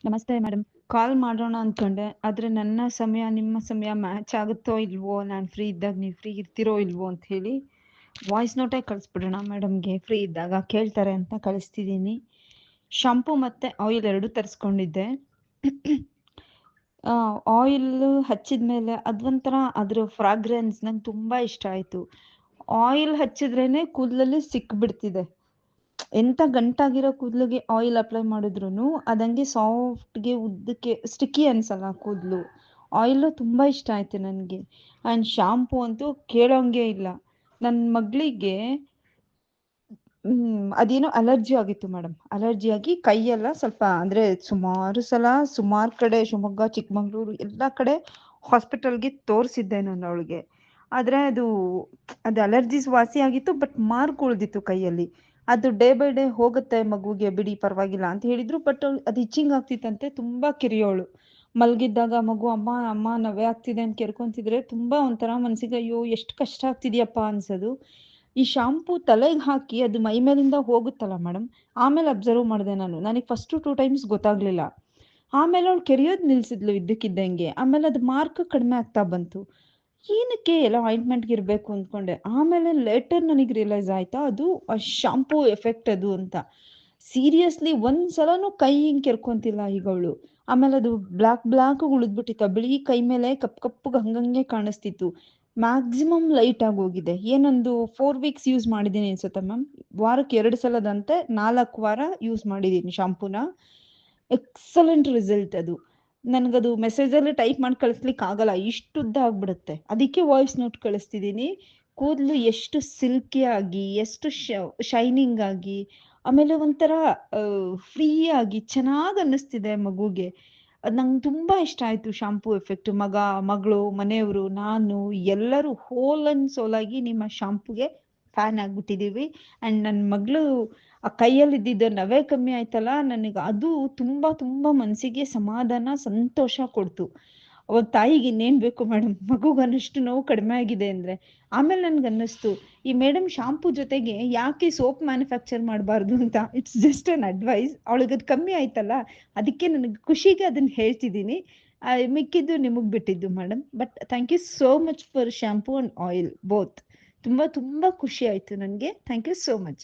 ನಮಸ್ತೆ ಮೇಡಮ್. ಕಾಲ್ ಮಾಡೋಣ ಅನ್ಕೊಂಡೆ. ಆದ್ರೆ ನನ್ನ ಸಮಯ, ನಿಮ್ಮ ಸಮಯ ಮ್ಯಾಚ್ ಆಗುತ್ತೋ ಇಲ್ವೋ, ನಾನು ಫ್ರೀ ಇದ್ದಾಗ ನೀವು ಫ್ರೀ ಇರ್ತೀರೋ ಇಲ್ವೋ ಅಂತ ಹೇಳಿ ವಾಯ್ಸ್ ನೋಟೇ ಕಳಿಸ್ಬಿಡೋಣ ಮೇಡಮ್ಗೆ. ಫ್ರೀ ಇದ್ದಾಗ ಕೇಳ್ತಾರೆ ಅಂತ ಕಳಿಸ್ತಿದ್ದೀನಿ. ಶಾಂಪೂ ಮತ್ತು ಆಯಿಲ್ 2 ತರಿಸ್ಕೊಂಡಿದ್ದೆ. ಆಯಿಲ್ ಹಚ್ಚಿದ ಮೇಲೆ ಅದೊಂಥರ ಅದ್ರ ಫ್ರಾಗ್ರೆನ್ಸ್ ನಂಗೆ ತುಂಬ ಇಷ್ಟ ಆಯಿತು. ಆಯಿಲ್ ಹಚ್ಚಿದ್ರೇ ಕೂದಲಲ್ಲಿ ಸಿಕ್ಬಿಡ್ತಿದೆ. ಎಂಥ ಗಂಟಾಗಿರೋ ಕೂದಲಿಗೆ ಆಯಿಲ್ ಅಪ್ಲೈ ಮಾಡಿದ್ರೂ ಅದಂಗೆ ಸಾಫ್ಟ್ಗೆ ಉದ್ದಕ್ಕೆ ಸ್ಟಿಕ್ಕಿ ಅನ್ಸಲ್ಲ ಕೂದಲು. ಆಯಿಲು ತುಂಬ ಇಷ್ಟ ಆಯಿತು ನನಗೆ. ಆ್ಯಂಡ್ ಶಾಂಪೂ ಅಂತೂ ಕೇಳೋಂಗೆ ಇಲ್ಲ. ನನ್ನ ಮಗಳಿಗೆ ಅದೇನೋ ಅಲರ್ಜಿ ಆಗಿತ್ತು ಮೇಡಮ್. ಅಲರ್ಜಿ ಆಗಿ ಕೈಯೆಲ್ಲ ಸ್ವಲ್ಪ ಅಂದರೆ ಸುಮಾರು ಕಡೆ ಶಿವಮೊಗ್ಗ, ಚಿಕ್ಕಮಂಗ್ಳೂರು ಎಲ್ಲ ಕಡೆ ಹಾಸ್ಪಿಟಲ್ಗೆ ತೋರಿಸಿದ್ದೆ ನಾನು ಅವಳಿಗೆ. ಆದರೆ ಅದು ಅಲರ್ಜೀಸ್ ವಾಸಿ ಆಗಿತ್ತು, ಬಟ್ ಮಾರ್ಕ್ ಉಳಿದಿತ್ತು ಕೈಯಲ್ಲಿ. ಅದು ಡೇ ಬೈ ಡೇ ಹೋಗುತ್ತೆ ಮಗುಗೆ, ಬಿಡಿ ಪರವಾಗಿಲ್ಲ ಅಂತ ಹೇಳಿದ್ರು. ಬಟ್ ಅದು ಇಚ್ಚಿಂಗ್ ಆಗ್ತಿತ್ತಂತೆ, ತುಂಬ ಕಿರಿಯೋಳು. ಮಲಗಿದ್ದಾಗ ಮಗು ಅಮ್ಮ ಅಮ್ಮ ನವೆ ಆಗ್ತಿದೆ ಅಂತ ಕೇಳ್ಕೊಂತಿದ್ರೆ ತುಂಬ ಒಂಥರ ಮನಸ್ಸಿಗೆ ಅಯ್ಯೋ ಎಷ್ಟು ಕಷ್ಟ ಆಗ್ತಿದೆಯಪ್ಪ ಅನ್ಸೋದು. ಈ ಶಾಂಪೂ ತಲೆಗೆ ಹಾಕಿ ಅದು ಮೈ ಮೇಲಿಂದ ಹೋಗುತ್ತಲ್ಲ ಮೇಡಮ್, ಆಮೇಲೆ ಅಬ್ಸರ್ವ್ ಮಾಡಿದೆ ನಾನು. ನನಗೆ ಫಸ್ಟು 2 ಟೈಮ್ಸ್ ಗೊತ್ತಾಗಲಿಲ್ಲ. ಆಮೇಲೆ ಅವಳು ಕೆರೆಯೋದು ನಿಲ್ಲಿಸಿದ್ಲು ಇದ್ದಕ್ಕಿದ್ದಂಗೆ. ಆಮೇಲೆ ಅದು ಮಾರ್ಕ್ ಕಡಿಮೆ ಆಗ್ತಾ ಬಂತು. ಏನಕ್ಕೆ ಎಲ್ಲ ಆಯಿಂಟ್ಮೆಂಟ್ಗೆ ಇರಬೇಕು ಅಂದ್ಕೊಂಡೆ. ಆಮೇಲೆ ಲೇಟರ್ ನನಗೆ ರಿಯಲೈಸ್ ಆಯ್ತಾ ಅದು ಆ ಶಾಂಪೂ ಎಫೆಕ್ಟ್ ಅದು ಅಂತ. ಸೀರಿಯಸ್ಲಿ ಒಂದ್ಸಲನೂ ಕೈ ಹಿಂಗೆ ಕೆರ್ಕೊಂತಿಲ್ಲ ಈಗ ಅವಳು. ಆಮೇಲೆ ಅದು ಬ್ಲ್ಯಾಕ್ ಉಳಿದ್ಬಿಟ್ಟಿತ್ತು. ಬಿಳಿ ಕೈ ಮೇಲೆ ಕಪ್ಪಗೆ ಹಂಗಂಗೆ ಕಾಣಿಸ್ತಿತ್ತು. ಮ್ಯಾಕ್ಸಿಮಮ್ ಲೈಟ್ ಆಗಿ ಹೋಗಿದೆ. ಏನೊಂದು 4 ವೀಕ್ಸ್ ಯೂಸ್ ಮಾಡಿದ್ದೀನಿ ಅನ್ಸುತ್ತೆ ಮ್ಯಾಮ್. ವಾರಕ್ಕೆ 2 ಸಲದಂತೆ 4 ವಾರ ಯೂಸ್ ಮಾಡಿದ್ದೀನಿ ಶಾಂಪೂನ. ಎಕ್ಸಲೆಂಟ್ ರಿಸಲ್ಟ್ ಅದು. ನನಗದು ಮೆಸೇಜಲ್ಲಿ ಟೈಪ್ ಮಾಡಿ ಕಳಿಸ್ಲಿಕ್ಕೆ ಆಗಲ್ಲ, ಇಷ್ಟು ಉದ್ದ ಆಗ್ಬಿಡುತ್ತೆ. ಅದಕ್ಕೆ ವಾಯ್ಸ್ ನೋಟ್ ಕಳಿಸ್ತಿದ್ದೀನಿ. ಕೂದಲು ಎಷ್ಟು ಸಿಲ್ಕಿ ಆಗಿ, ಎಷ್ಟು ಶೈನಿಂಗ್ ಆಗಿ, ಆಮೇಲೆ ಒಂಥರ ಫ್ರೀ ಆಗಿ ಚೆನ್ನಾಗಿ ಅನ್ನಿಸ್ತಿದೆ ಮಗುಗೆ. ಅದು ನಂಗೆ ತುಂಬ ಇಷ್ಟ ಆಯಿತು ಶಾಂಪೂ ಎಫೆಕ್ಟ್. ಮಗಳು, ಮನೆಯವರು, ನಾನು ಎಲ್ಲರೂ ಹೋಲ್ ಆ್ಯಂಡ್ ಸೋಲಾಗಿ ನಿಮ್ಮ ಶಾಂಪೂಗೆ ಫ್ಯಾನ್ ಆಗಿಬಿಟ್ಟಿದ್ದೀವಿ. ಆ್ಯಂಡ್ ನನ್ನ ಮಗಳು ಆ ಕೈಯಲ್ಲಿ ಇದ್ದಿದ್ದ ನವೆ ಕಮ್ಮಿ ಆಯ್ತಲ್ಲ, ನನಗೆ ಅದು ತುಂಬ ತುಂಬ ಮನಸ್ಸಿಗೆ ಸಮಾಧಾನ, ಸಂತೋಷ ಕೊಡ್ತು. ಅವಾಗ ತಾಯಿಗೆ ಇನ್ನೇನು ಬೇಕು ಮೇಡಮ್, ಮಗುಗನ್ನಷ್ಟು ನೋವು ಕಡಿಮೆ ಆಗಿದೆ ಅಂದರೆ. ಆಮೇಲೆ ನನಗನ್ನಿಸ್ತು ಈ ಮೇಡಮ್ ಶಾಂಪೂ ಜೊತೆಗೆ ಯಾಕೆ ಸೋಪ್ ಮ್ಯಾನುಫ್ಯಾಕ್ಚರ್ ಮಾಡಬಾರ್ದು ಅಂತ. It's just an advice. ಅವಳಿಗೆ ಅದು ಕಮ್ಮಿ ಆಯ್ತಲ್ಲ, ಅದಕ್ಕೆ ನನಗೆ ಖುಷಿಗೆ ಅದನ್ನು ಹೇಳ್ತಿದ್ದೀನಿ. ಮಿಕ್ಕಿದ್ದು ನಿಮಗೆ ಬಿಟ್ಟಿದ್ದು madam. But thank you so much for shampoo and oil both. ತುಂಬ ತುಂಬ ಖುಷಿ ಆಯಿತು ನನಗೆ. Thank you so much.